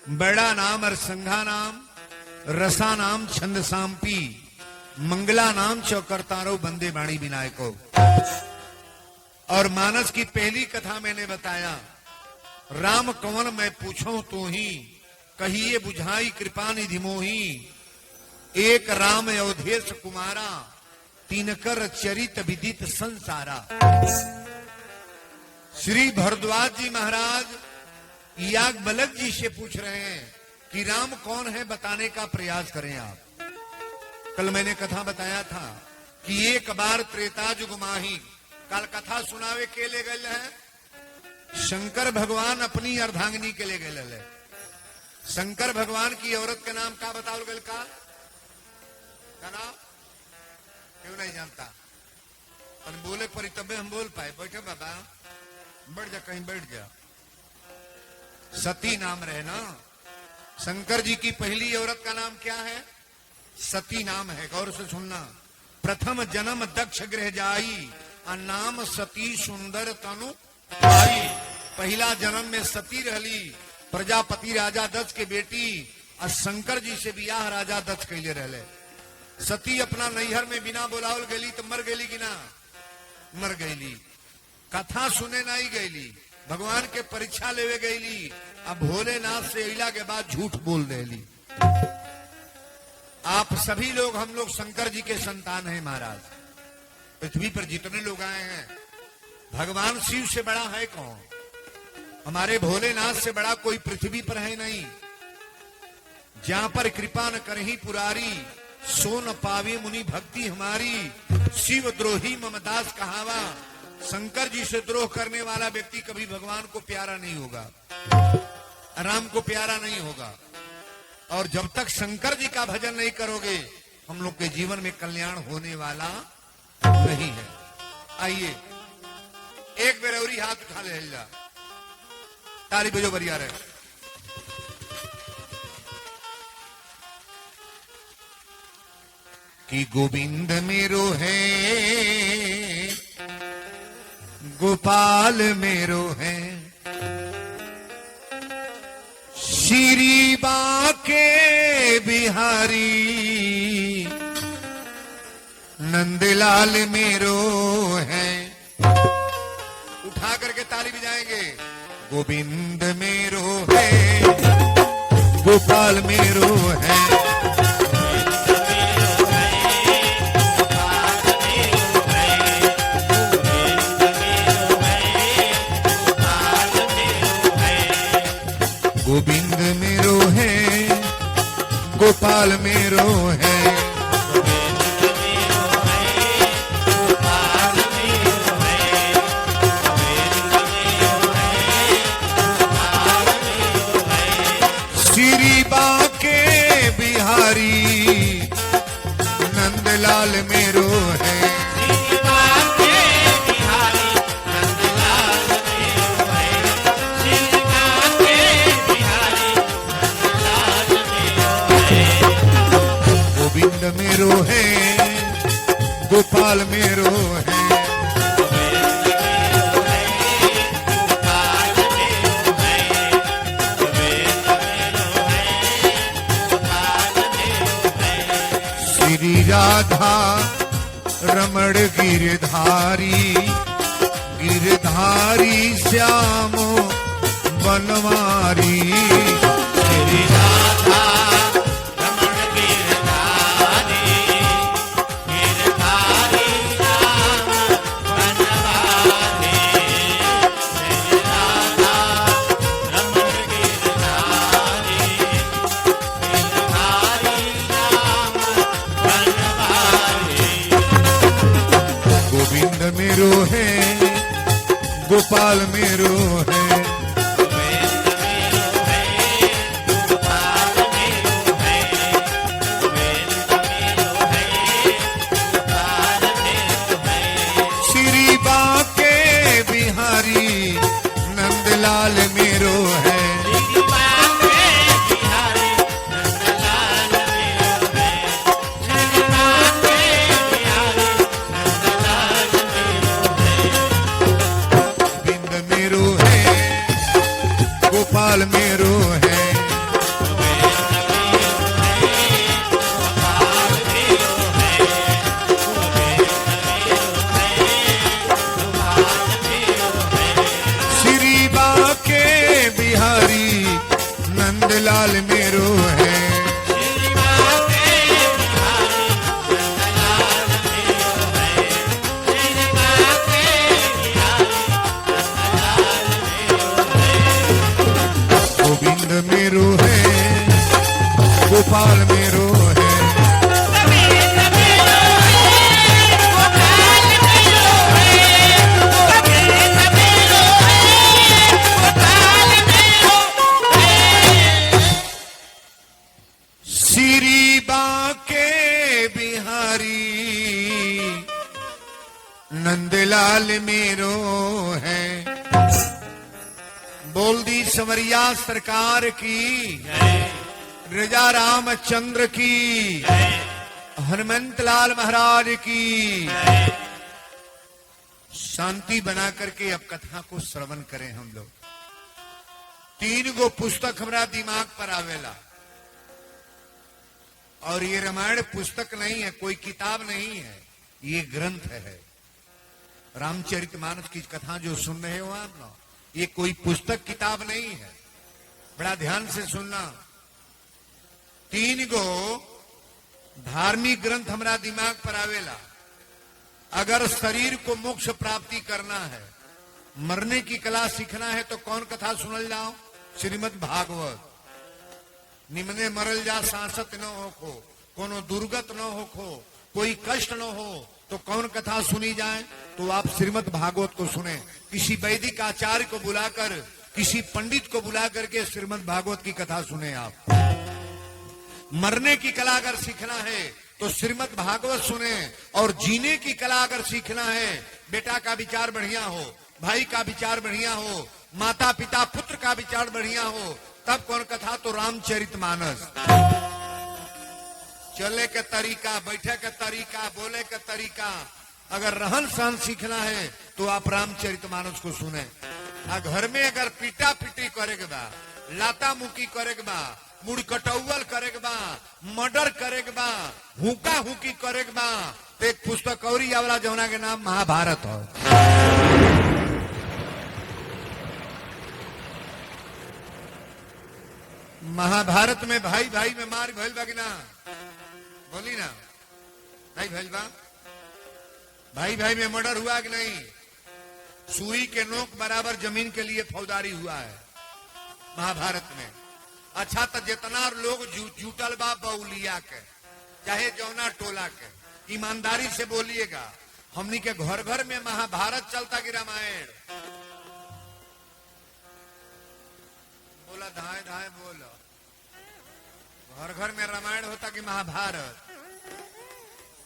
बड़ा नाम अरसंघा नाम, रसा नाम छंद सांपी, मंगला नाम चौकरतारो बंदे बाणी विनायको। और मानस की पहली कथा मैंने बताया, राम कवन मैं पूछूं तो ही, कहिए बुझाई कृपा निधि मोही। एक राम अवधेश कुमारा, तीन कर चरित विदित संसारा। श्री भरद्वाज जी महाराज याज्ञवल्क्य जी से पूछ रहे हैं कि राम कौन है, बताने का प्रयास करें आप। कल मैंने कथा बताया था कि एक बार त्रेता जुग माही, कल कथा सुनावे के ले गए हैं। शंकर भगवान अपनी अर्धांगिनी के ले गए। शंकर भगवान की औरत का नाम का बताओ गल का नाम क्यों नहीं जानता? और बोले पर तबे हम बोल पाए। बैठे बाबा, बैठ जा, कहीं बैठ जा। सती नाम रहे ना। शंकर जी की पहली औरत का नाम क्या है? सती नाम है। गौर से सुनना। प्रथम जन्म दक्ष गृह जाई, नाम सती सुंदर तनु आई। पहला जन्म में सती रहली, प्रजापति राजा दक्ष के बेटी, और शंकर जी से बियाह राजा दक्ष कैले रहले। सती अपना नैहर में बिना बुलावल गई तो मर गई कि ना? मर गईली। कथा सुने नहीं गईली, भगवान के परीक्षा लेवे गईली। अब भोलेनाथ से इला के बाद झूठ बोल देली। आप सभी लोग, हम लोग शंकर जी के संतान हैं महाराज। पृथ्वी पर जितने लोग आए हैं, भगवान शिव से बड़ा है कौन? हमारे भोलेनाथ से बड़ा कोई पृथ्वी पर है नहीं। जहां पर कृपा न करही पुरारी, सो न पावे मुनि भक्ति हमारी। शिव द्रोही ममदास कहावा। शंकर जी से द्रोह करने वाला व्यक्ति कभी भगवान को प्यारा नहीं होगा, राम को प्यारा नहीं होगा। और जब तक शंकर जी का भजन नहीं करोगे, हम लोग के जीवन में कल्याण होने वाला नहीं है। आइए एक बेरौरी हाथ उठा ले जा, ताली बजो बढ़िया रहे। कि गोविंद मेरो है, गोपाल मेरो है, श्री बाके बिहारी, नंदलाल मेरो है। उठा करके ताली बजाएंगे। गोविंद मेरो है, गोपाल मेरो है, गोविंद मेरो है, गोपाल मेरो है। श्री बाके बिहारी, नंदलाल मेरो है। गोविंद मेरो है, गोपाल मेरो है, श्री राधा रमण गिरधारी, गिरधारी श्याम बनवारी। श्री राधा मेरो है, गोपाल मेरो है, श्री बाके बिहारी, नंदलाल मेरो है। गोविंद मेरो है, नंदलाल मेरो है। गोविंद मेरो है, गोपाल मेरो है। श्री बांके बिहारी नंदलाल मेरो है। बोल दी संवरिया सरकार की, राजा रामचंद्र की, हनुमंत लाल महाराज की। शांति बना करके अब कथा को श्रवण करें हम लोग। 3 गो पुस्तक हमारा दिमाग पर आवेला, और ये रामायण पुस्तक नहीं है, कोई किताब नहीं है, ये ग्रंथ है। रामचरितमानस की कथा जो सुन रहे हो आप ना, ये कोई पुस्तक किताब नहीं है। बड़ा ध्यान से सुनना। 3 गो धार्मिक ग्रंथ हमारा दिमाग पर आवेला। अगर शरीर को मोक्ष प्राप्ति करना है, मरने की कला सीखना है, तो कौन कथा सुनल जाओ? श्रीमद् भागवत। निमने मरल जा सांसत न होखो, कोनो दुर्गत न होखो, कोई कष्ट न हो, तो कौन कथा सुनी जाए? तो आप श्रीमद् भागवत को सुने। किसी वैदिक आचार्य को बुलाकर, किसी पंडित को बुला करके श्रीमद् भागवत की कथा सुने आप। मरने की कला अगर सीखना है तो श्रीमद् भागवत सुने, और जीने की कला अगर सीखना है, बेटा का विचार बढ़िया हो, भाई का विचार बढ़िया हो, माता पिता पुत्र का विचार बढ़िया हो, तब कौन कथा? तो रामचरितमानस। चले के तरीका, बैठे के तरीका, बोले के तरीका, अगर रहन सहन सीखना है तो आप रामचरितमानस को सुने। घर में अगर पीटा पीटी करे के बा, लाता मुकी करे के बा, मुड़ कटौवल करे के बा, मर्डर करे के बा, हुका हुकी करे के बा, तो एक पुस्तक और आवला जौना के नाम महाभारत हो। महाभारत में भाई भाई में मार भइल बा कि ना? बोली ना, नहीं भइल बा? भाई भाई में मर्डर हुआ कि नहीं? सुई के नोक बराबर जमीन के लिए फौजदारी हुआ है महाभारत में। अच्छा, तो जितना लोग जुटल बा बउलिया के, चाहे जौना टोला के, ईमानदारी से बोलिएगा, हमनी के घर घर में महाभारत चलता कि रामायण? बोला धाए धाए बोलो। घर घर में रामायण होता कि महाभारत?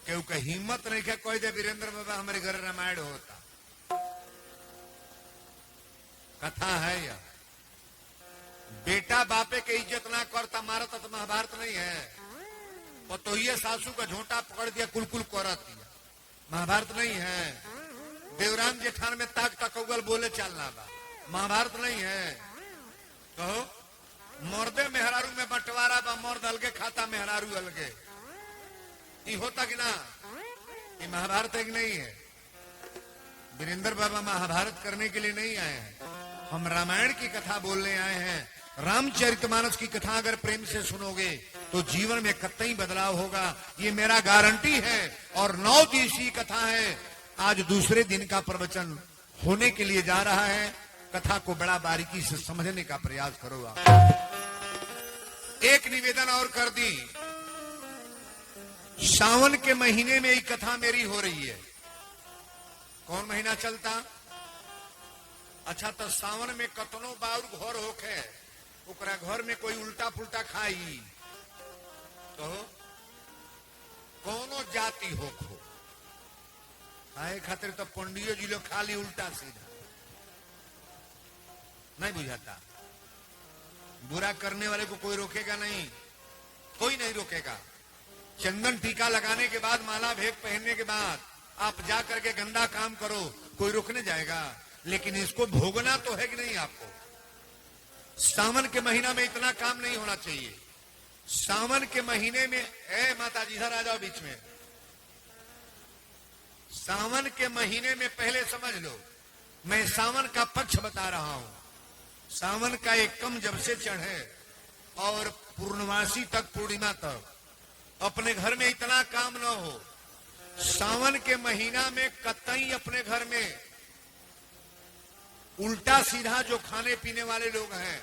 क्यों का हिम्मत नहीं है कोई दे वीरेंद्र बाबा हमारे घर रामायण होता। कथा है या बेटा बापे के इज्जत ना करता मारता तो महाभारत नहीं है। तो ये सासू का झोंटा पकड़ दिया, कुलकुल करत दिया, महाभारत नहीं है। देवराम जेठान में ताक तकौगल बोले चलना बा, महाभारत नहीं है। कहो मर्दे मेहरारू में बंटवारा बा, मर्द अलगे खाता, मेहरारू अलगे, ये होता कि ना? ये महाभारत है कि नहीं है? वीरेंद्र बाबा महाभारत करने के लिए नहीं आए हैं, हम रामायण की कथा बोलने आए हैं। रामचरितमानस की कथा अगर प्रेम से सुनोगे तो जीवन में कतई बदलाव होगा, ये मेरा गारंटी है। और 9 दिवसीय कथा है। आज दूसरे दिन का प्रवचन होने के लिए जा रहा है। कथा को बड़ा बारीकी से समझने का प्रयास करो आप। एक निवेदन और कर दी, सावन के महीने में ये कथा मेरी हो रही है। कौन महीना चलता? अच्छा, तो सावन में कतनो बाउर घर होखे, ओकरा घर में कोई उल्टा पुल्टा खाई तो कोनो जाति होखो खाए खातिर तो पंडियो जी लोग खाली उल्टा सीधा नहीं बुझाता। बुरा करने वाले को कोई रोकेगा नहीं, कोई नहीं रोकेगा। चंदन टीका लगाने के बाद, माला भेद पहनने के बाद आप जा करके गंदा काम करो, कोई रोकने जाएगा? लेकिन इसको भोगना तो है कि नहीं आपको? सावन के महीना में इतना काम नहीं होना चाहिए। सावन के महीने में, ए माता जी इधर आ जाओ बीच में। सावन के महीने में पहले समझ लो, मैं सावन का पक्ष बता रहा हूं। सावन का एक कम जब से चढ़े और पूर्णमासी तक, पूर्णिमा तक अपने घर में इतना काम न हो। सावन के महीना में कतई अपने घर में उल्टा सीधा जो खाने पीने वाले लोग हैं,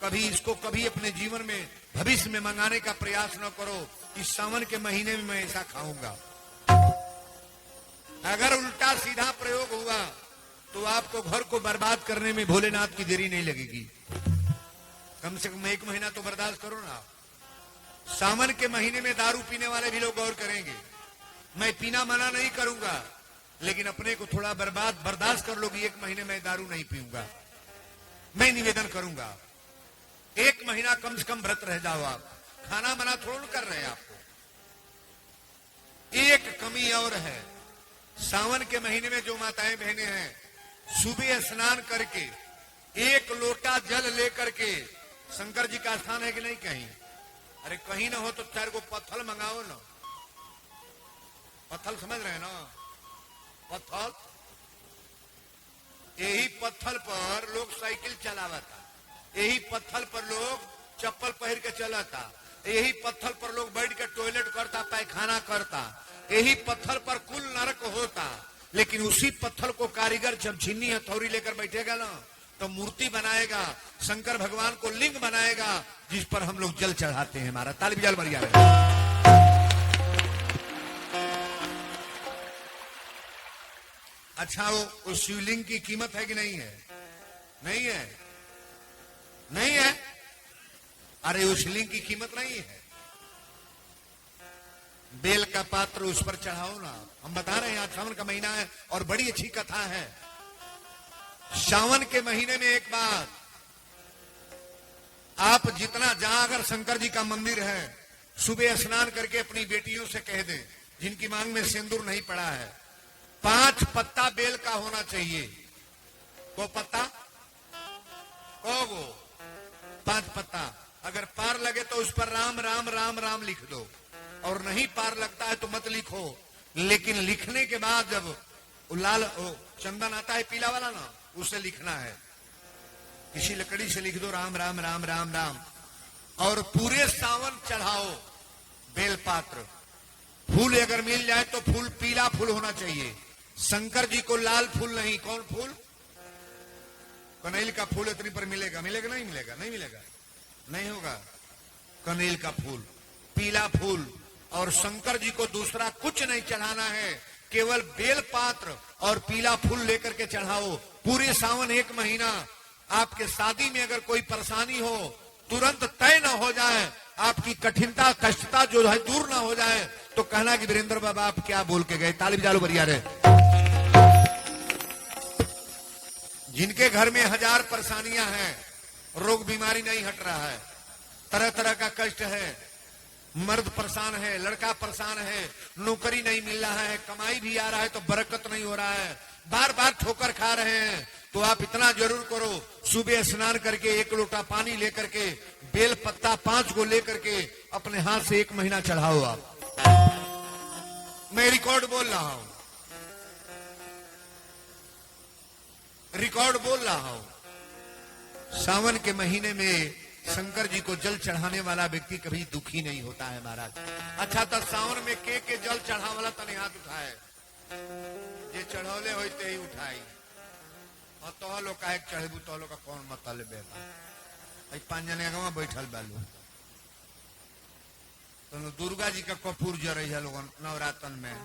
कभी अपने जीवन में भविष्य में मंगाने का प्रयास न करो। इस सावन के महीने में मैं ऐसा खाऊंगा। अगर उल्टा सीधा प्रयोग हुआ तो आपको घर को बर्बाद करने में भोलेनाथ की देरी नहीं लगेगी। कम से कम 1 महीना तो बर्दाश्त करो ना। सावन के महीने में दारू पीने वाले भी लोग गौर करेंगे। मैं पीना मना नहीं करूंगा, लेकिन अपने को थोड़ा बर्दाश्त कर लोगी। 1 महीने में दारू नहीं पीऊंगा। मैं निवेदन करूंगा 1 महीना कम से कम व्रत रह जाओ। आप खाना मना थोड़ा कर रहे हैं आपको। एक कमी और है, सावन के महीने में जो माताएं बहनें हैं, सुबह स्नान करके 1 लोटा जल लेकर के, शंकर जी का स्थान है कि नहीं कहीं? अरे कहीं ना हो तो 4 को पत्थल मंगाओ ना। पत्थल समझ रहे हैं ना? पत्थल, यही पत्थल पर लोग साइकिल चलावता, यही पत्थल पर लोग चप्पल पहन के चलाता, यही पत्थल पर लोग बैठ के टॉयलेट करता, पैखाना करता, यही पत्थल पर कुल नरक होता। लेकिन उसी पत्थल को कारीगर जब झिन्नी हथौड़ी लेकर बैठेगा ना, तो मूर्ति बनाएगा, शंकर भगवान को लिंग बनाएगा, जिस पर हम लोग जल चढ़ाते हैं। हमारा ताली बजाओ बढ़िया है। अच्छा, वो शिवलिंग की कीमत है कि नहीं है? नहीं है, नहीं है। अरे उस शिवलिंग की कीमत नहीं है। बेल का पात्र उस पर चढ़ाओ ना। हम बता रहे हैं आज सावन का महीना है और बड़ी अच्छी कथा है। सावन के महीने में एक बात, आप जितना जहां अगर शंकर जी का मंदिर है, सुबह स्नान करके अपनी बेटियों से कह दें जिनकी मांग में सिंदूर नहीं पड़ा है, 5 पत्ता बेल का होना चाहिए। को पत्ता को 5 पत्ता। अगर पार लगे तो उस पर राम राम राम राम लिख दो, और नहीं पार लगता है तो मत लिखो। लेकिन लिखने के बाद जब लाल चंदन आता है पीला वाला ना, उसे लिखना है। किसी लकड़ी से लिख दो राम राम राम राम राम, और पूरे सावन चढ़ाओ बेलपात्र। फूल अगर मिल जाए तो फूल पीला फूल होना चाहिए। शंकर जी को लाल फूल नहीं। कौन फूल? कनेल का फूल इतनी पर मिलेगा? मिलेगा नहीं मिलेगा? नहीं मिलेगा, नहीं होगा। कनेल का फूल, पीला फूल। और शंकर जी को दूसरा कुछ नहीं चढ़ाना है, केवल बेलपात्र और पीला फूल लेकर के चढ़ाओ। पूरे सावन 1 महीना आपके शादी में अगर कोई परेशानी हो, तुरंत तय न हो जाए, आपकी कठिनता कष्टता जो है दूर ना हो जाए, तो कहना कि वीरेंद्र बाबा आप क्या बोल के गए। ताली बजा लो बढ़िया रे। जिनके घर में 1000 परेशानियां हैं, रोग बीमारी नहीं हट रहा है, तरह तरह का कष्ट है, मर्द परेशान है, लड़का परेशान है, नौकरी नहीं मिल रहा है, कमाई भी आ रहा है तो बरकत नहीं हो रहा है, बार बार ठोकर खा रहे हैं, तो आप इतना जरूर करो, सुबह स्नान करके 1 लोटा पानी लेकर के बेल पत्ता 5 को लेकर के अपने हाथ से 1 महीना चढ़ाओ। आप, मैं रिकॉर्ड बोल रहा हूं, रिकॉर्ड बोल रहा हूं। सावन के महीने में शंकर जी को जल चढ़ाने वाला व्यक्ति कभी दुखी नहीं होता है महाराज। अच्छा, तो सावन में के जल चढ़ा वाला तने हाथ उठाए, जे चढ़ौले होते ही उठाई। और तो लोग का एक चढ़ेबू तो लोग का कौन मतलब है? 5 जने गाँव बैठल बालू, तो दुर्गा जी का कपूर जर है लोग नवरातन में।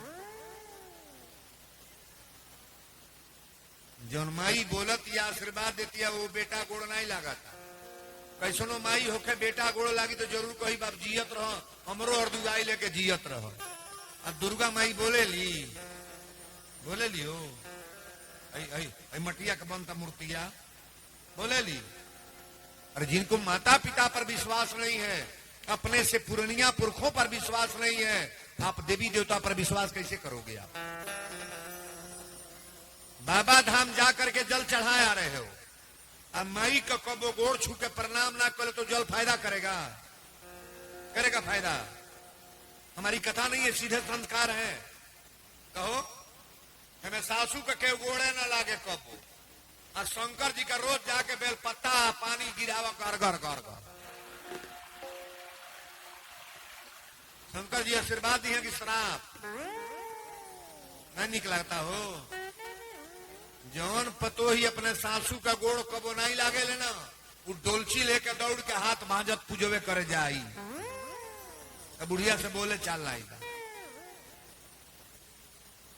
जौन माई बोलत या आशीर्वाद देती है, वो बेटा गोड़ नहीं लगाता। कैसनो माई होके बेटा गोड़ लागी तो जरूर कही बाप जियत रहो, हमरो और दुगाई लेके जियत रहो। अब दुर्गा माई बोले ली हो, मटिया का बनता मूर्तिया बोले ली। और जिनको माता पिता पर विश्वास नहीं है, अपने से पुरनिया पुरखों पर विश्वास नहीं है, आप देवी देवता पर विश्वास कैसे करोगे? आप बाबा धाम जाकर के जल चढ़ाए आ रहे हो, अब माई का कबो गोड़ छू के प्रणाम ना करे तो जल फायदा करेगा? करेगा फायदा? हमारी कथा नहीं है, सीधे संस्कार है। कहो हमें सासू का के गोड़े ना लागे कबो, और शंकर जी का रोज जाके बेल पत्ता पानी गिरावा कर कर कर कर। शंकर जी आशीर्वाद दिए कि श्राप नहीं निकलता हो। जौन पतो ही अपने सासू का गोड़ कबो नहीं लागे लेना, वो डोलची लेके दौड़ के हाथ भाजत पूजवे करे जाई। बुढ़िया से बोले चल लाई बा,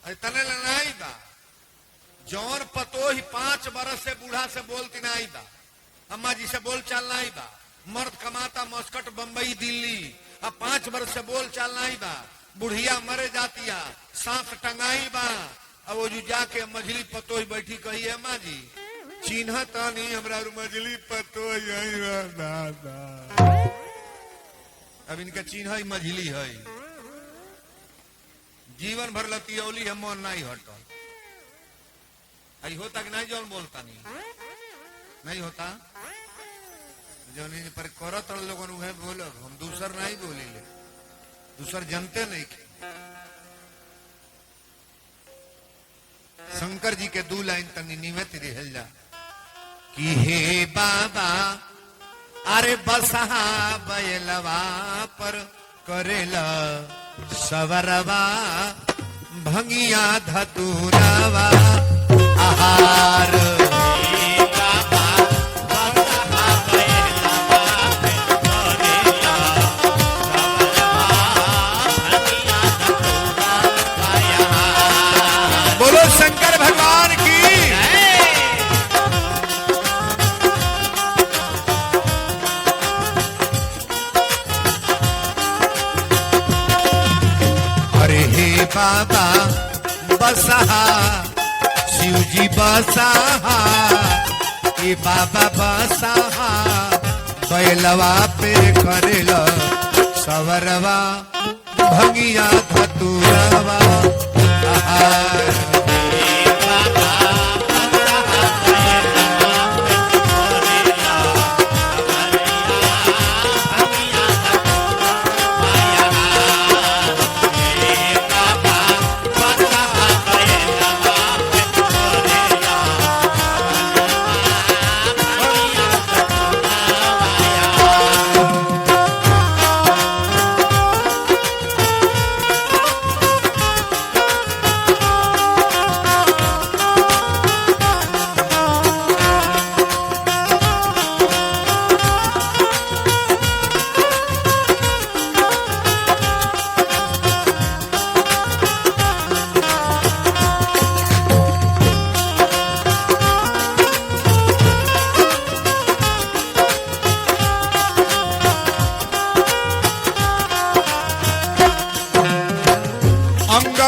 तने नहीं बा। जौन पतो ही 5 बरस से बूढ़ा से बोलती नहीं बा, अम्मा जी से बोल चल नहीं बा। मर्द कमाता मस्कट बंबई दिल्ली, अब 5 बरस से बोल चल नहीं बा। बुढ़िया मरे जातिया, सांस टंगाई बा। अब वो जो जाके मझली पतो ही बैठी कही अम्मा जी चिन्ह तो नहीं हमरा मझली पतो यही दादा। अब इनका चिन्ह ही मझली है, जीवन भर लतियौली है, मन नहीं हटल। आई होता कि नहीं जौन बोलता नहीं होता जो नहीं पर करत लोगों ने बोलो, हम दूसर नहीं बोले ले, दूसर जनते नहीं के। शंकर जी के 2 लाइन तनी निमित रहल जा कि हे बाबा अरे बसहा बैलवा पर करेला सवरवा भंगिया धतुरवा आहार। बोलो शंकर भगवान की। अरे हे बाबा बसहा शिव जी बसहा, ए बाबा बसहा बैलवा पे करेला सवरवा भंगिया धतुरवा आहार।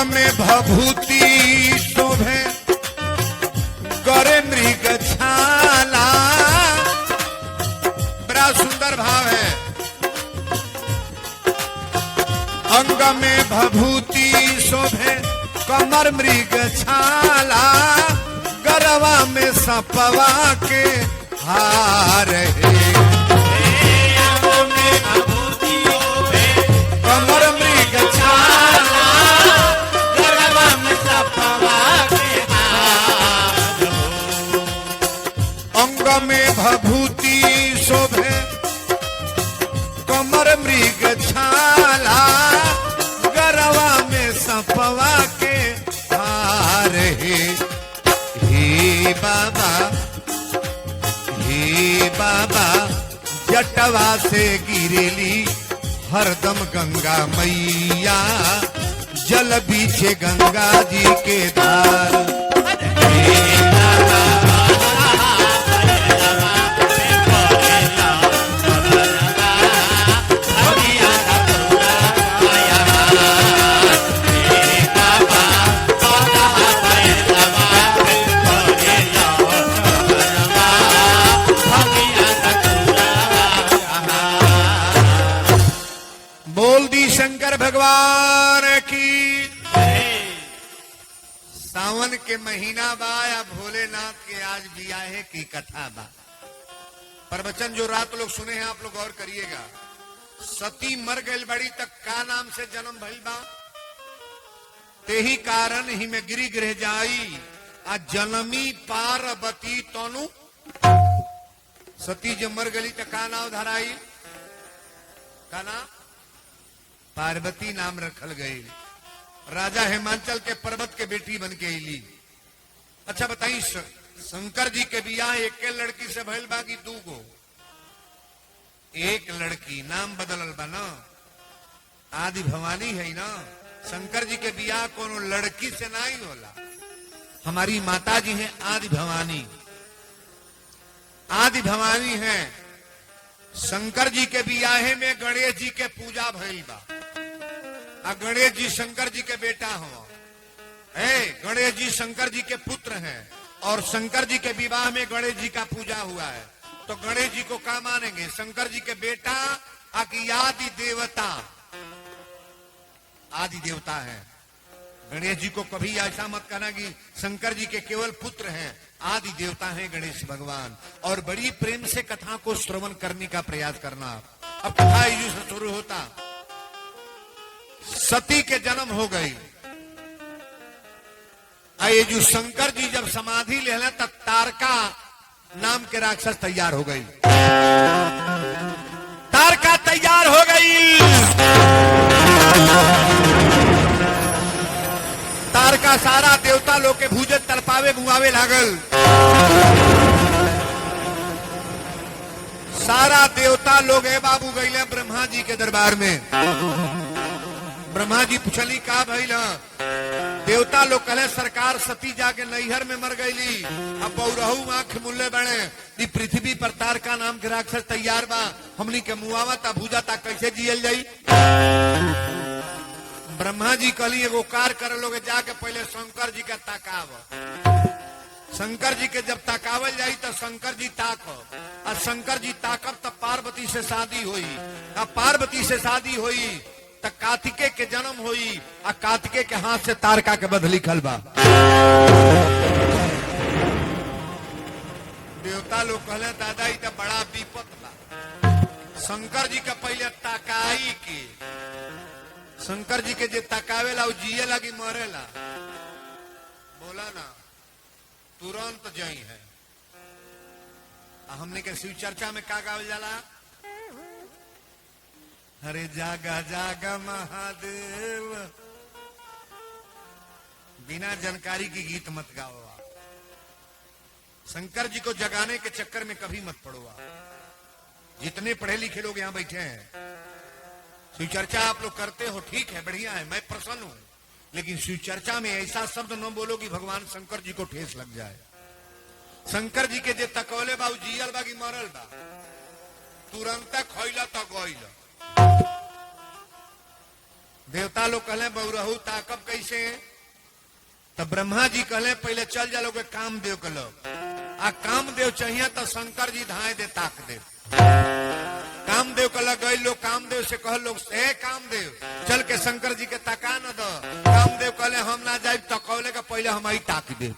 में भभूति शोभे करे मृग छाला। बड़ा सुंदर भाव है। अंग में भभूति शोभे कमर मृग छाला, गरवा में सपवा के हार है। कमर मृग छाला, अंग में भभूति शोभे कमर मृग छाला, गरवा में सपवा के हार है। हे बाबा जटवा से गिरेली हरदम गंगा मैया, जल बीचे गंगा जी के धार। बोल दी शंकर भगवान की। सावन के महीना बा या भोलेनाथ के आज बियाहे की कथा बा। प्रवचन जो रात लोग सुने हैं आप लोग गौर करिएगा। सती मर गई बड़ी तक का नाम से जन्म भइल बा, तेही कारण ही में गिरी गृह जाई आ जनमी पार्वती तोनु। सती जब मर गई तो का नाम धराई, का नाम पार्वती नाम रखल गई। राजा हिमांचल के पर्वत के बेटी बन के अली। अच्छा बताई, शंकर जी के बियाह एक लड़की से भइल बा कि 2 गो? एक लड़की, नाम बदलल बा ना, आदि भवानी है ना। शंकर जी के बियाह कोनो लड़की से नहीं होला। हमारी माता जी हैं आदि भवानी। आदि भवानी है। शंकर जी के बियाहे में गणेश जी के पूजा भइल बा। गणेश जी शंकर जी के बेटा हो। गणेश जी शंकर जी के पुत्र हैं और शंकर जी के विवाह में गणेश जी का पूजा हुआ है। तो गणेश जी को क्या मानेंगे? शंकर जी के बेटा कि आदि देवता? आदि देवता है। गणेश जी को कभी ऐसा मत कहना कि शंकर जी के केवल पुत्र हैं, आदि देवता हैं गणेश भगवान। और बड़ी प्रेम से कथा को श्रवण करने का प्रयास करना। अब कथा युद्ध से शुरू होता। सती के जन्म हो गई। ये जो शंकर जी जब समाधि ले लें तब तारका नाम के राक्षस तैयार हो गई। तारका तैयार हो गई। तारका सारा देवता लोग के भूजे तड़पावे मुआवे लागल। सारा देवता लोग बाबू गईले ब्रह्मा जी के दरबार में। ब्रह्मा जी पूछली का भइल? देवता लोग कहले सरकार सती जाके नैहर में मर गईली। अब बहुरहू आंख मुल्ले बने। पृथ्वी पर तारका नाम के राक्षस तैयार बा। हमनी के मुआवता भूजाता कैसे जियल जाई? ब्रह्मा जी कहली एगो कार कर लोगे, जाके पहले शंकर जी का ताकाव। शंकर जी के जब ताकावल जाई तो शंकर जी ताकब। और शंकर जी ताकब तब पार्वती से शादी हुई। अब पार्वती से शादी हुई तो कार्तिकेय के जन्म हुई। और कार्तिकेय के हाथ से तारका के बध लिखल बा। देवता लोग कहले दादा ये तो बड़ा विपत बा। शंकर जी का पहले ताकाई की। शंकर जी के जे ताकावेला जिये लगी मरेला। बोला ना तुरंत जई है। हमने के शिव चर्चा में का गावल जाला? अरे जागा जागा महादेव। बिना जानकारी की गीत मत गाओ। शंकर जी को जगाने के चक्कर में कभी मत पड़ो। जितने पढ़े लिखे लोग यहां बैठे हैं, शिव चर्चा आप लोग करते हो, ठीक है, बढ़िया है, मैं प्रसन्न हूं। लेकिन शिव चर्चा में ऐसा शब्द न बोलो कि भगवान शंकर जी को ठेस लग जाए। शंकर जी के जे तकौले बा जियल बा कि मरल बा, तुरंत खैला तो गइल। देवता लोग कहले बहुरहू ताकब कैसे? तब ब्रह्मा जी कहले पहले चल जा लोग कामदेव के लोग। कामदेव चाहिए तो शंकर जी धाए दे ताक दे। कामदेव के लग गए लोग। कामदेव से कह लोग हे कामदेव चल के शंकर जी के ताका न दो। कामदेव कहले हम ना जाए तकौले का पहले हम ही ताक दे।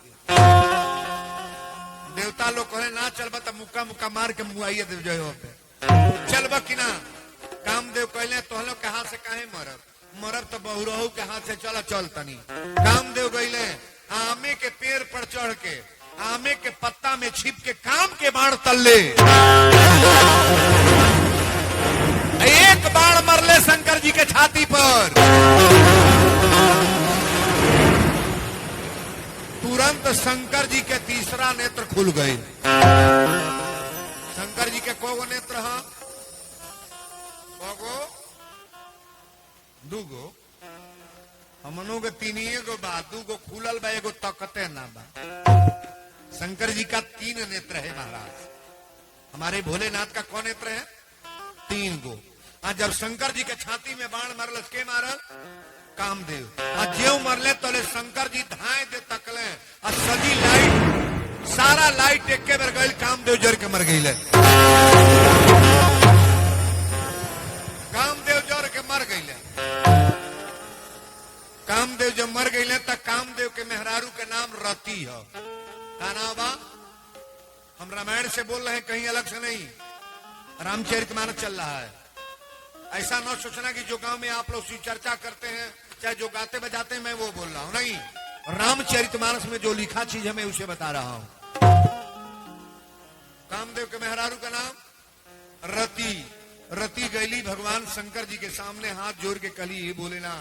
देवता लोग कहले ना चलबा तो मुक्का मुक्का मार के मुआइए दे जो चलबा कि ना? कामदेव कहले तो लोग के हाथ से काहे मरब? मरब तो बहुरहू के हाथ से चला चल तनी। कामदेव गईले आमे के पेड़ पर चढ़ के आमे के पत्ता में छिप के काम के बाण तल्ले एक बाण मरले शंकर जी के छाती पर। तुरंत शंकर जी के तीसरा नेत्र खुल गए। शंकर जी के कोगो नेत्र है? कोगो? दूगो? हमनों के तीनिए गो बा। दूगो खुलल बा, एगो तकते ना बा। शंकर जी का 3 नेत्र है महाराज। हमारे भोलेनाथ का कौन नेत्र है? 3 गो। जब शंकर जी के छाती में बाण मरल के मारल? कामदेव। जेव मरले तो शंकर जी धाए दे तकले और सजी लाइट सारा लाइट एक के बार गई। कामदेव जर के मर गई। कामदेव जर के मर गई। कामदेव जब मर गई तब कामदेव के मेहरारू के नाम रति है। का नाम बा? हम रामायण से बोल रहे हैं, कहीं अलग से नहीं। रामचरितमानस चल रहा है। ऐसा न सोचना कि जो गांव में आप लोग शिव चर्चा करते हैं चाहे जो गाते बजाते हैं मैं वो बोल रहा हूं। नहीं, रामचरितमानस में जो लिखा चीज है मैं उसे बता रहा हूं। कामदेव के मेहरारू का नाम रति। रति गैली भगवान शंकर जी के सामने हाथ जोड़ के कली ही बोले ना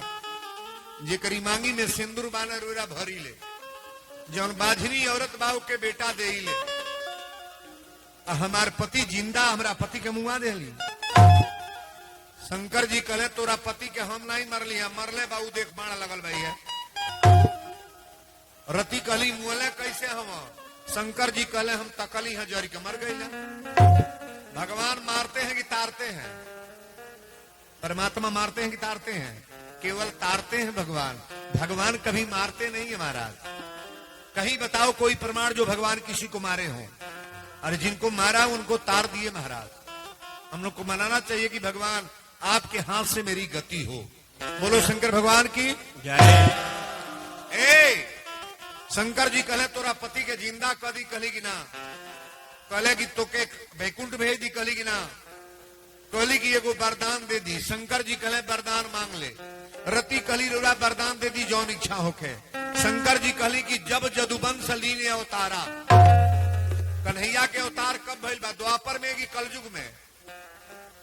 जे करी मांगी में सिंदूर बाना रोरा भरी ले जौन बाझनी औरत बाऊ के बेटा दे ले हमार पति जिंदा हमरा पति के मुआ दे ली। शंकर जी कहले तोरा पति के हम नहीं मरली हम मरले बाऊ देख बाणा लगल भाई है। रति कहली मुले कैसे हम शंकर जी कहले हम तकली हैं जरी के मर गई ना। भगवान मारते हैं कि तारते हैं? परमात्मा मारते हैं कि तारते हैं? केवल तारते हैं भगवान। भगवान कभी मारते नहीं है महाराज। कहीं बताओ कोई प्रमाण जो भगवान किसी को मारे हो? अरे जिनको मारा उनको तार दिए महाराज। हम लोग को मनाना चाहिए कि भगवान आपके हाथ से मेरी गति हो। बोलो शंकर भगवान की जय। शंकर जी कहले तोरा पति के जिंदा कदी कहली कि ना? कहले कि तोके वैकुंठ भेज दी कहली कि ना? कहली कि एगो वरदान दे दी। शंकर जी कहले वरदान मांग ले। रति कहली रोरा वरदान दे दी जौन इच्छा होके। शंकर जी कहली कि जब जदुवंश लीने अवतारा, कन्हैया के अवतार कब भइल बा? द्वापर में कि कलयुग में?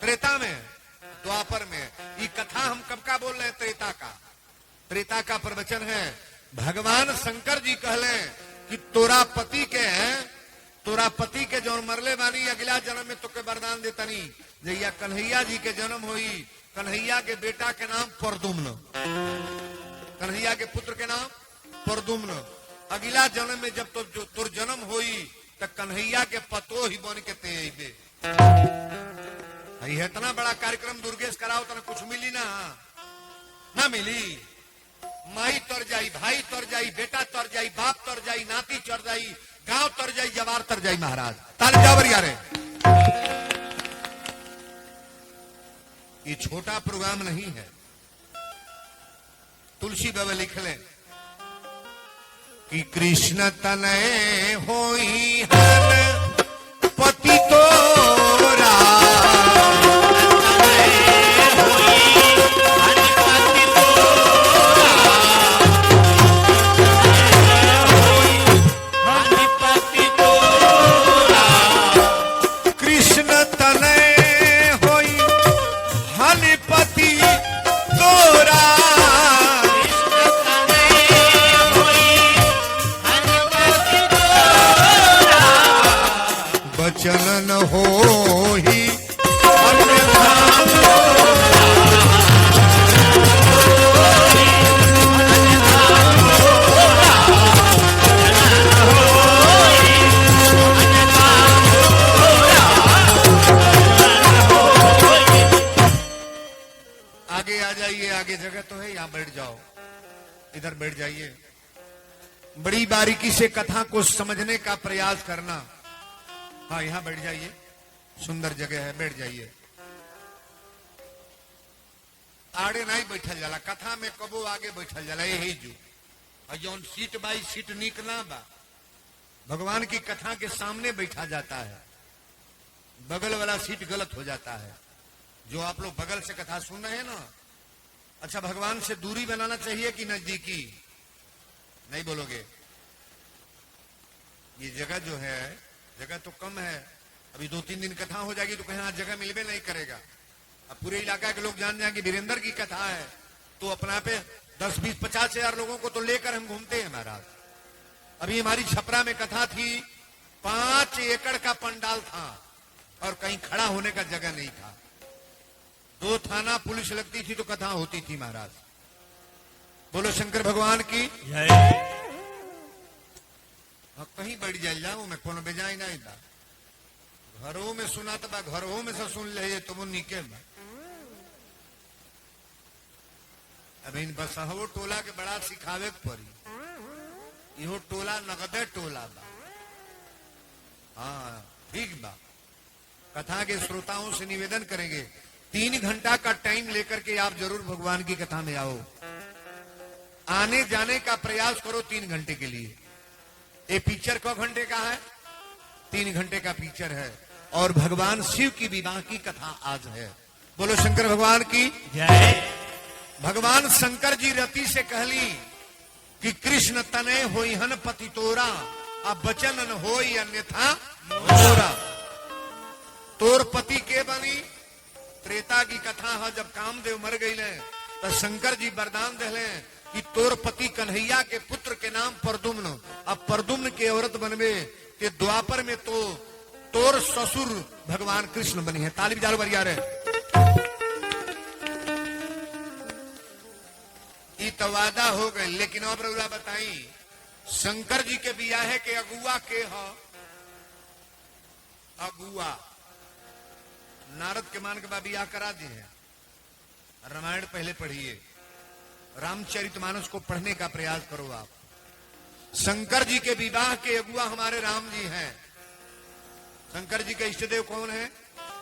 त्रेता में? द्वापर में। ये कथा हम कब का बोल रहे हैं? त्रेता का। त्रेता का प्रवचन है। भगवान शंकर जी कहले कि तोरा पति के जौन मरले बानी अगला जन्म में तोके वरदान देतनी जैया कन्हैया जी के जन्म होई, कन्हैया के बेटा के नाम परदुम्न, कन्हैया के पुत्र के नाम परदुम्न। अगला जन्म में जब तोर जन्म होई तो कन्हैया के पतो ही बन के ते अइबे। इतना बड़ा कार्यक्रम दुर्गेश कराओ तो कुछ मिली ना मिली। माई तर जाई, भाई तर जाई, बेटा तर जाई, बाप तर जाई, नाती चढ़ जाई, गांव तर जाई, जवार तर जाई महाराज। ताली जावर यारे। ये छोटा प्रोग्राम नहीं है। तुलसी बाबा लिख ले कि कृष्ण तनय होई हन पति तोरा, चलन हो ही आगे आ जाइए। आगे जगह तो है, यहाँ बैठ जाओ, इधर बैठ जाइए। बड़ी बारीकी से कथा को समझने का प्रयास करना। हाँ यहाँ बैठ जाइए, सुंदर जगह है, बैठ जाइए। आड़े नहीं बैठल जाला कथा में, कबो आगे बैठल जाला यही जो। और जौन सीट बाई सीट नीक ना बा, भगवान की कथा के सामने बैठा जाता है, बगल वाला सीट गलत हो जाता है। जो आप लोग बगल से कथा सुन रहे हैं ना, अच्छा भगवान से दूरी बनाना चाहिए कि नजदीकी? नहीं बोलोगे? ये जगह जो है, जगह तो कम है। अभी 2-3 दिन कथा हो जाएगी तो कहीं आज जगह मिलबे नहीं करेगा। अब पूरे इलाका के लोग जान जाएंगे वीरेंद्र की कथा है तो अपना पे 10, 20, 50 हजार लोगों को तो लेकर हम घूमते हैं महाराज। अभी हमारी छपरा में कथा थी, 5 एकड़ का पंडाल था और कहीं खड़ा होने का जगह नहीं था। 2 थाना पुलिस लगती थी तो कथा होती थी महाराज। बोलो शंकर भगवान की जय। कहीं बैठ जाओ मैं कोनो बेजाई नहीं बा। घरों में सुना तो बा, घरों में से सुन ले तुम निके बा। अब इन बसहो टोला के बड़ा सिखावे पड़ी। इहो टोला नगदे टोला बा। हाँ ठीक बा। कथा के श्रोताओं से निवेदन करेंगे 3 घंटा का टाइम लेकर के आप जरूर भगवान की कथा में आओ। आने जाने का प्रयास करो 3 घंटे के लिए। ये पिक्चर क घंटे का है? 3 घंटे का पिक्चर है। और भगवान शिव की विवाह की कथा आज है। बोलो शंकर भगवान की जय। भगवान शंकर जी रति से कहली कि कृष्ण तने होई हन पति तोरा, अब बचन न होई अन्यथा मोरा। तोर पति के बनी? त्रेता की कथा है, जब कामदेव मर गई तो शंकर जी वरदान दिले कि तोर पति कन्हैया के पुत्र के नाम परदुम्न, अब परदुम्न के औरत बनबे के द्वापर में तो तोर ससुर भगवान कृष्ण बनी है। ताली बजाओ बरिया रे। ई तो वादा हो गए, लेकिन अब रउरा बताई शंकर जी के बियाहे के अगुआ के ह? अगुआ नारद के मान के बाद बियाह करा दिए। रामायण पहले पढ़िए, रामचरितमानस को पढ़ने का प्रयास करो आप। शंकर जी के विवाह के अगुआ हमारे राम जी हैं। शंकर जी के इष्टदेव कौन है?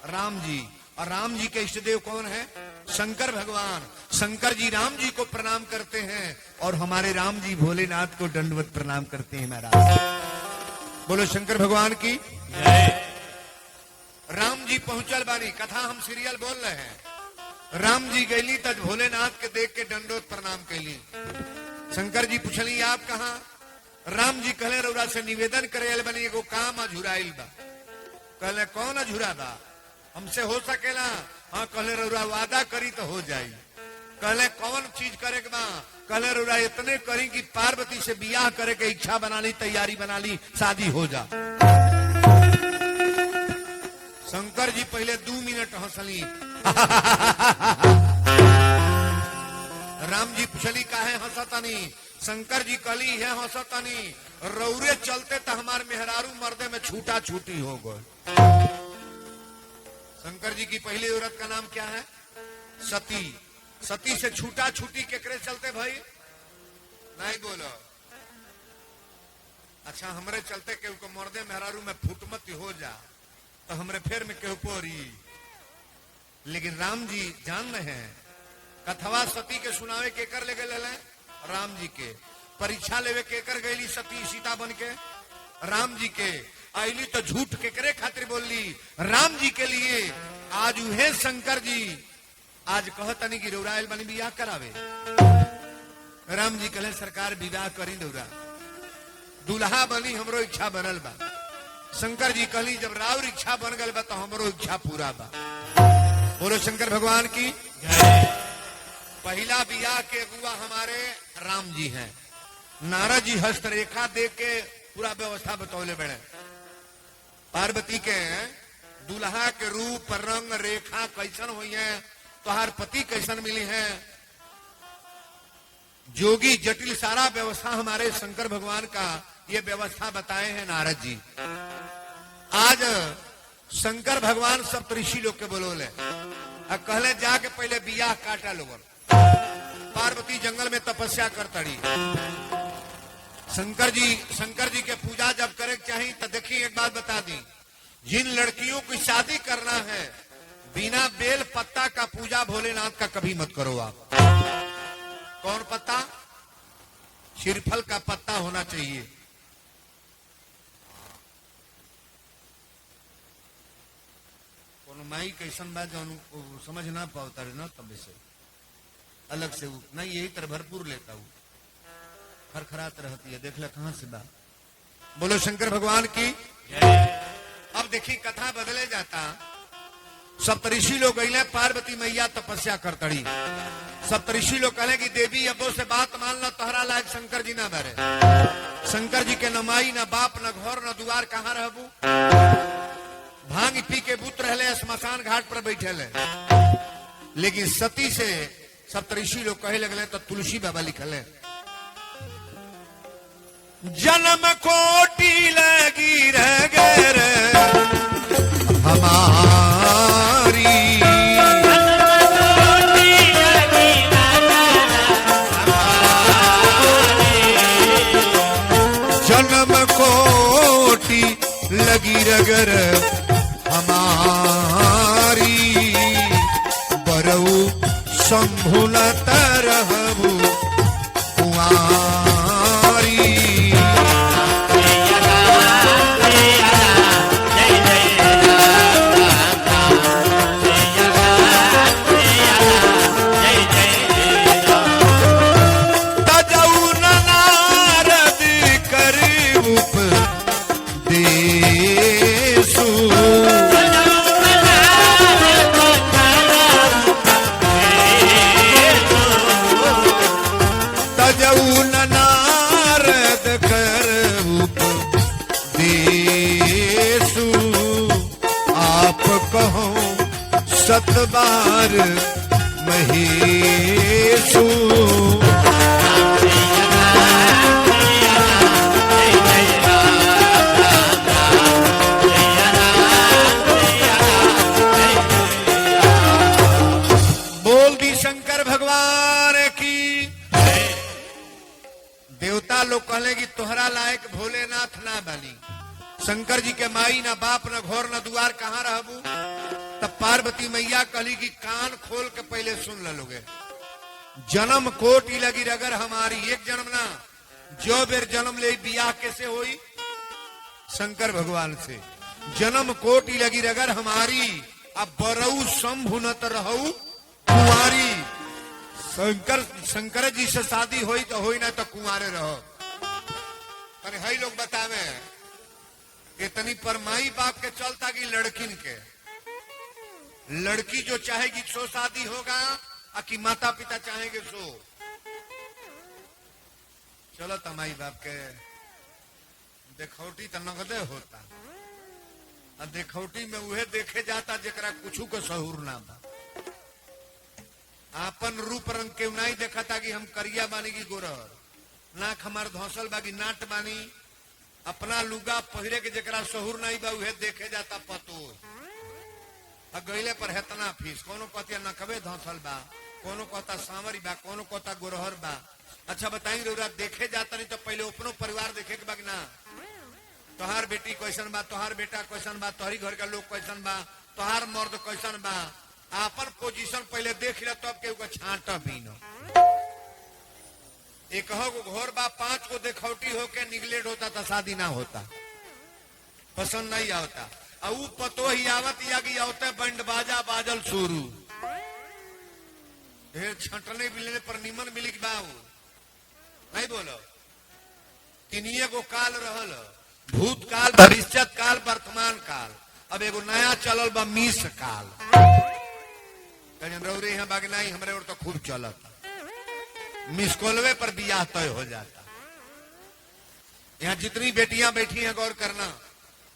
राम जी। और राम जी के इष्टदेव कौन है? शंकर भगवान। शंकर जी राम जी को प्रणाम करते हैं और हमारे राम जी भोलेनाथ को दंडवत प्रणाम करते हैं। महाराज बोलो शंकर भगवान की जय। राम जी पहुंचल बानी, कथा हम सीरियल बोल रहे हैं। राम जी गईली तज भोलेनाथ के देख के दंडोत प्रणाम कैली। शंकर जी पूछली आप कहा? राम जी कहले रउरा से निवेदन करे बनी, एगो काम अझुराइल बा। कहले कौन अझुरा बा? हमसे हो सकेला? हाँ। कहले रउरा वादा करी तो हो जाई। कहले कौन चीज करे के बा? कहले रउरा इतने करी कि पार्वती से बियाह करे के इच्छा बना ली, तैयारी बना ली, शादी हो जा। शंकर जी पहले 2 मिनट हंसली। राम जी पूछली काहे हंसतनी? शंकर जी कहली है हंसतनी, रौरे चलते तो हमार मेहरारू मर्दे में छूटा छूटी हो गए। शंकर जी की पहली औरत का नाम क्या है? सती। सती से छूटा छूटी केकरे चलते भाई? नहीं बोलो। अच्छा हमरे चलते केहू को मर्दे मेहरारू में फुटमती हो जा तो हमरे फेर में केहू पोरी। लेकिन राम जी जान रहे हैं कथवा सती के सुनावे केकर ले गए? राम जी के। परीक्षा लेवे केकर गईली सती सीता बन के? राम जी के। आईली तो झूठ केकरे खातिर बोली? राम जी के लिए। आज उहे शंकर जी आज कहतनी कि रउराइल बनी बियाह करावे। राम जी कहले सरकार विवाह करी रउरा, दुल्हा बनी हमरो इच्छा बनल बा। शंकर जी कहली जब राउर इच्छा बन गल बा तो हमरो इच्छा पूरा बा। बोलो शंकर भगवान की जय। पहला बियाह के अगुआ हमारे राम जी हैं। नारद जी हस्तरेखा देख के पूरा व्यवस्था बतौले बड़े। पार्वती के दुल्हा के रूप रंग रेखा कैसन हुई है, तोहार पति कैसन मिली है, जोगी जटिल सारा व्यवस्था हमारे शंकर भगवान का ये व्यवस्था बताए हैं नारद जी। आज शंकर भगवान सप्तऋषि लोग के बोलोले कहले जाके पहले बियाह काटा लोगन। पार्वती जंगल में तपस्या करतड़ी। शंकर जी के पूजा जब करे चाहिए तो देखिए एक बात बता दी, जिन लड़कियों की शादी करना है बिना बेल पत्ता का पूजा भोलेनाथ का कभी मत करो आप। कौन पत्ता? श्रीफल का पत्ता होना चाहिए। माई कैसन बात समझ ना पाता है ना, तब से अलग से नहीं यही तरह भरपूर लेता हूँ, खरखरात रहती है। देख ले कहां से बात। बोलो शंकर भगवान की। अब देखी कथा बदले जाता। सप्तऋषि लोग गईले, पार्वती मैया तपस्या करतड़ी। सप्तऋषि लोग कहले कि देवी अबो से बात मान लो, तोहरा लायक शंकर जी ना बरे। शंकर जी के न माई न बाप न घर न दुआर, कहाँ रहबू? भांग पी के बूत रहले, स्मशान घाट पर बैठे ले। लेकिन सती से सप्तऋषि लोग कहे लगले तो तुलसी बाबा लिखल है, जन्म कोटि लगी रह गए हमारी, जन्म कोटि लगी रगर हमारी, बरऊ संभुलत रहबू कुंवारी। तजऊ नारद कर उपदेशु, सतबार महेशु बोल दी शंकर भगवान की। देवता लोग कहले कि तोहरा लायक भोलेनाथ ना बनी। शंकर जी के माई ना बाप न घोर न दुआर कहाँ रहबू। तब पार्वती मैया कहली कि कान खोल के पहले सुन लोगे। जन्म कोटि लगी रगर हमारी, एक जन्म ना जो बेर जन्म ले बियाह कैसे हुई शंकर भगवान से। जन्म कोटि लगी रगर हमारी, अब बरऊ शंभु न तो रहू कुंवारी। शंकर जी से शादी हुई तो हुई ना तो कुंवारे रहो। अरे हई लोग बतावे इतनी परमाई बाप के चलता कि लड़किन के, लड़की जो चाहेगी सो शादी होगा और कि माता पिता चाहेंगे सो। चलो तमाई बाप के देखौटी तो नगदे होता, और देखौटी में उहे देखे जाता जरा कुछ को सहूर ना बा। आपन रूप रंग के नहीं देखा था कि हम करिया बानी की गोरहर, नाक हमार धौसल बागी नाट बानी। अपना लुगा पहिरे के जरा सहूर नहीं बा उहे देखे जाता पतो। गईले पर हेतना फीस, कोनो कहतिया नकबे धौसल बा, कोनो कहता सांवरी बा, कोनो कहता गोरहर बा। अच्छा बताई रउरा देखे जाता नहीं तो पहले अपनो परिवार देखे के बाकी ना। तोहार बेटी कैसन बा, तोहार बेटा कैसन बा, तोहरी घर का लोग कैसन बा, तोहार मर्द कैसन बा, आपन पोजीशन पहले देख लिया तब के छांटा बीनो। एक गो घोर बा, 5 को देखौटी होके निगलेट होता था, शादी ना होता, पसंद नहीं आता। और पतो ही आवत या कि आवते बंड बाजा बाजल शुरू। ढेर छटने मिलने पर निमन मिली बाबू नहीं बोलो। तिनिये को काल रहल, भूतकाल, भविष्य काल, वर्तमान काल। अब एगो नया चलल बा मिस काल। रौरे यहाँ बागनाई हमरे और तो खूब चलता। मिस कॉलवे पर बियाह तय हो जाता। यहाँ जितनी बेटियां बैठी हैं गौर करना,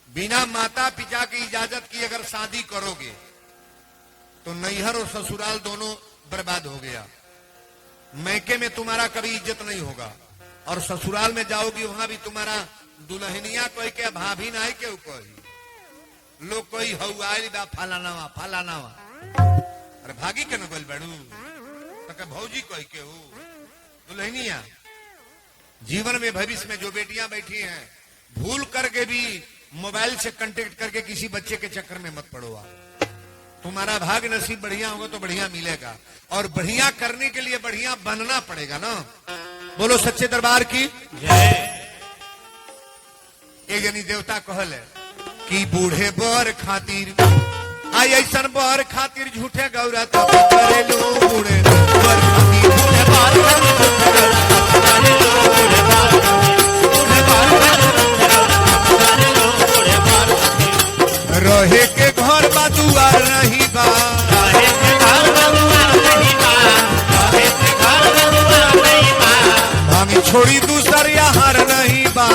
बिना माता पिता की इजाजत की अगर शादी करोगे तो नैहर और ससुराल दोनों बर्बाद हो गया। मैके में तुम्हारा कभी इज्जत नहीं होगा, और ससुराल में जाओगी वहां भी तुम्हारा दुल्हनिया कोई के भाभी नहीं के कोई लोग कोई हौआली बा फलानावा फलानावा। अरे भागी के न बोल बड़ू तो भौजी कोई के हो दुल्हनिया। जीवन में भविष्य में जो बेटियां बैठी हैं भूल करके भी मोबाइल से कांटेक्ट करके किसी बच्चे के चक्कर में मत पड़ो। तुम्हारा भाग नसीब बढ़िया होगा तो बढ़िया मिलेगा, और बढ़िया करने के लिए बढ़िया बनना पड़ेगा ना। बोलो सच्चे दरबार की जय। एक यानी देवता कहल है कि बूढ़े बर खातिर आई ऐसन बर खातिर झूठे गौरा तो करेलू। बूढ़े बर खातिर बूढ़े बर रहे के घर बा दुआर नहीं बा, रहे के घर बा दुआर नहीं बा, रहे के घर बा दुआर नहीं बा। हम छोड़ी दूसर यार नहीं बा,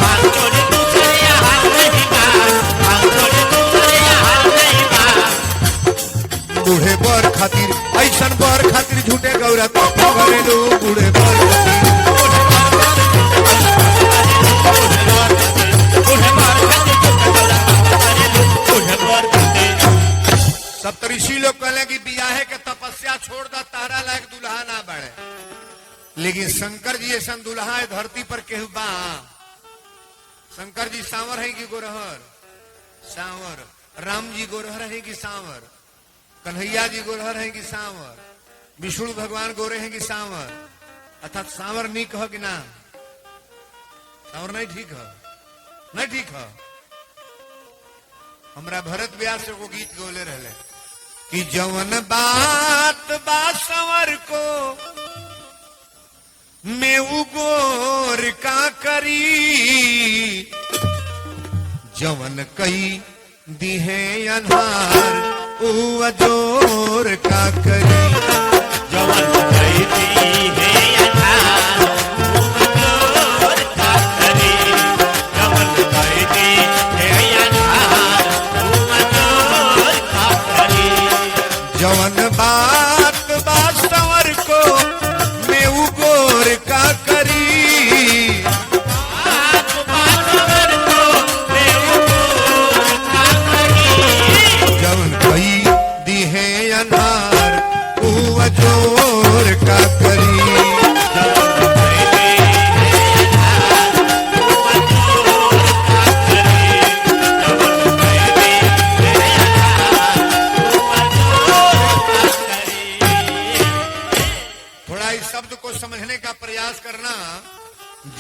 हम छोड़ी दूसर यार नहीं बा, हम छोड़ी दूसर यार नहीं बा। बूढ़े बर खातिर ऐसन बर खातिर झूठे गौरा तो करेलू। बूढ़े बर सप्तऋषि लोग कहले कि बियाहे के तपस्या छोड़ दा, तारा लायक दुल्हा ना बढ़े। लेकिन शंकर जी ऐसा दुल्हा है धरती पर केहू बा। शंकर जी सांवर है कि गोरहर? सांवर। राम जी गोरहर है कि सांवर? कन्हैया जी गोरहर है कि सांवर? विष्णु भगवान गोरे हैं कि सांवर? अर्थात सांवर नहीं कह कि ना? सांवर नहीं ठीक है, नहीं ठीक है। हमरा भरत व्यास को गीत गोले रहले कि जवन बात बा संवर को मैं उगोर का करी, जवन कई दिहे अनहार उ अजोर का करी। जवन कई दिहे अनहार उ अजोर का करी, जवन कई दिहे अनहार उ अजोर का करी। जोर का करी। थोड़ा इस शब्द को समझने का प्रयास करना।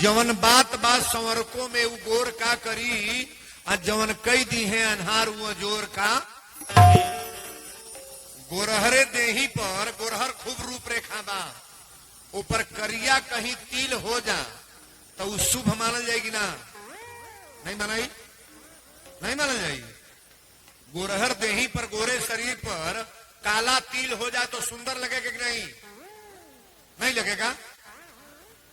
जवन बात बात संवरकों में वो गोर का करी, और जवन कई दी है अनहार वो जोर का। गोरहरे देही पर गोरहर खूब रूपरेखा बा, ऊपर करिया कहीं तिल हो जा तो वो शुभ माना जाएगी ना? नहीं मानाई? नहीं माना जाएगी। गोरहर देही पर गोरे शरीर पर काला तिल हो जाए तो सुंदर लगेगा कि नहीं? नहीं लगेगा।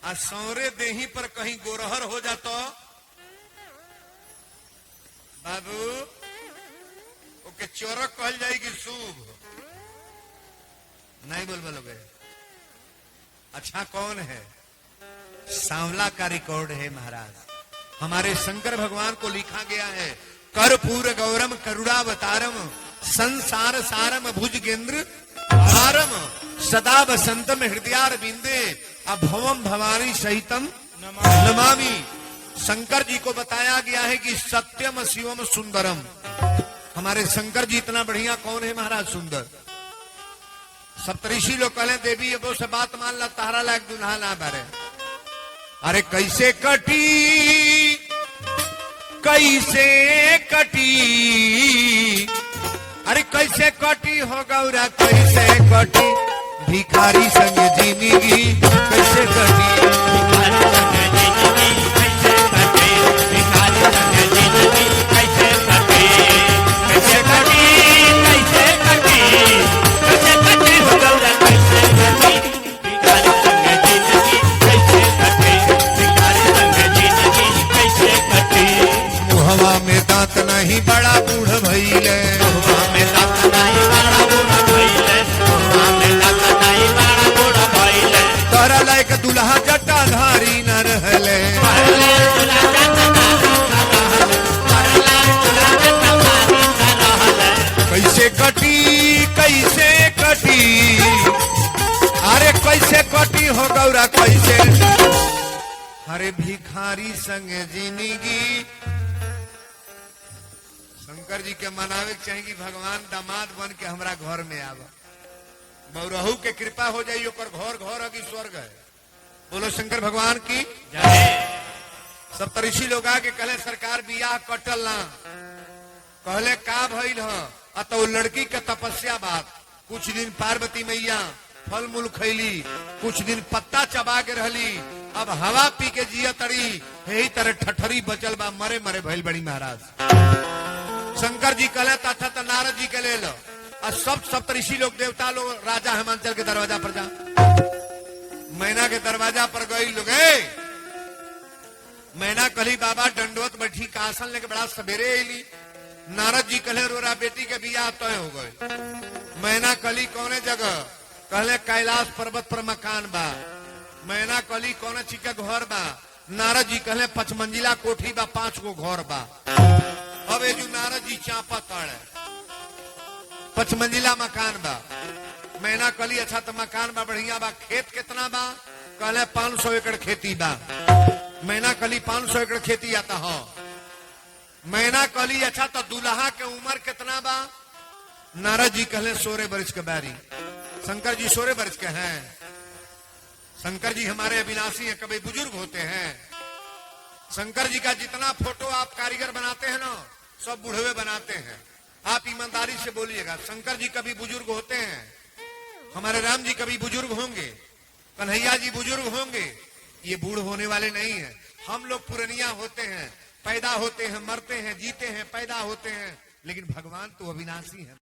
आ सौरे देही पर कहीं गोरहर हो जा तो बाबू ओके चोरक कहल जाएगी शुभ। नहीं बोल बोलोगे? अच्छा कौन है? सांवला का रिकॉर्ड है महाराज। हमारे शंकर भगवान को लिखा गया है, कर्पूर गौरम करुणावतारम संसार सारम भुजगेंद्र भारम सदा बसंतम हृदयार बिंदे अभवम भवानी सहितम नमामि। शंकर जी को बताया गया है कि सत्यम शिवम सुंदरम। हमारे शंकर जी इतना बढ़िया कौन है महाराज? सुंदर। सप्तऋषि लोग कहले देवी अब से बात मान ला, तारा लायक दुल्हा ना बारे। अरे कैसे कटी कैसे कटी, अरे कैसे कटी हो गौरा कैसे कटी, भिखारी संग जिंदगी कैसे कटी। भिखारी संग जिंदगी कैसे कटी, भिखारी संग जिंदगी कैसे कटी, कैसे कटी कैसे कटी, कैसे कटी हो गौरा कैसे कटी, भिखारी संग जिंदगी कैसे कटी, भिखारी संग जिंदगी कैसे कटी। मुहवा में दांत नहीं बड़ा बूढ़ भइले, मुहवा में दांत नहीं बड़ा बूढ़ भइले, मुहवा में दांत नहीं बड़ा बूढ़ भइले, तोरा लायक दुल्हा जटाधारी न रहले। कैसे कटी कैसे कटी, अरे कैसे कटी हो गौरा कैसे, अरे भिखारी संग जिंदगी। शंकर जी के मनावे चाहिए भगवान दामाद बन के हमरा घर में आवा, बौरहू के कृपा हो जाइए, घर घर अगी स्वर्ग है। बोलो शंकर भगवान की जय। सप्तऋषि लोग आके कहले सरकार बियाह कटल ना, कहले का भइल ह? तो लड़की के तपस्या बात। कुछ दिन पार्वती मैया फल मूल खैली, कुछ दिन पत्ता चबा के रहली, अब हवा पी के जिया तड़ी, यही तरह ठठरी बचल बा, मरे मरे भइल बड़ी महाराज। शंकर जी कहले था तो नारद जी के ले लो, और सब सप्तऋषि लोग देवता लोग राजा हिमांचल के दरवाजा पर जा। मैना के दरवाजा पर गई लोग, मैना कली बाबा दंडवत बैठी का आसन लेके बड़ा सवेरे अली। नारद जी कहले रोरा बेटी के बियाह तय हो गए। मैना कली कौने जगह? कहले कैलाश पर्वत पर मकान बा। मैना कली कौने चीज का घर बा? नारद जी कहले 5 मंजिला कोठी बा, 5 गो घर बा। अब ये जो नारद जी चापा तड़ 5 मंजिला मकान बा। मैना कली अच्छा तो मकान बा बढ़िया बा, खेत कितना बा? कहले 500 एकड़ खेती बा। मैना कली 500 एकड़ खेती आता हो। मैना कली अच्छा तो दुल्हा के उम्र कितना बा? नारद जी कहले 16 वर्ष के बारी। शंकर जी 16 वर्ष के हैं। शंकर जी हमारे अविनाशी हैं, कभी बुजुर्ग होते हैं। शंकर जी का जितना फोटो आप कारीगर बनाते हैं ना, सब बुढ़वे बनाते हैं। आप ईमानदारी से बोलिएगा, शंकर जी कभी बुजुर्ग होते हैं, हमारे राम जी कभी बुजुर्ग होंगे, कन्हैया जी बुजुर्ग होंगे। ये बूढ़ होने वाले नहीं है। हम लोग पुरनिया होते हैं, पैदा होते हैं, मरते हैं, जीते हैं, पैदा होते हैं, लेकिन भगवान तो अविनाशी है।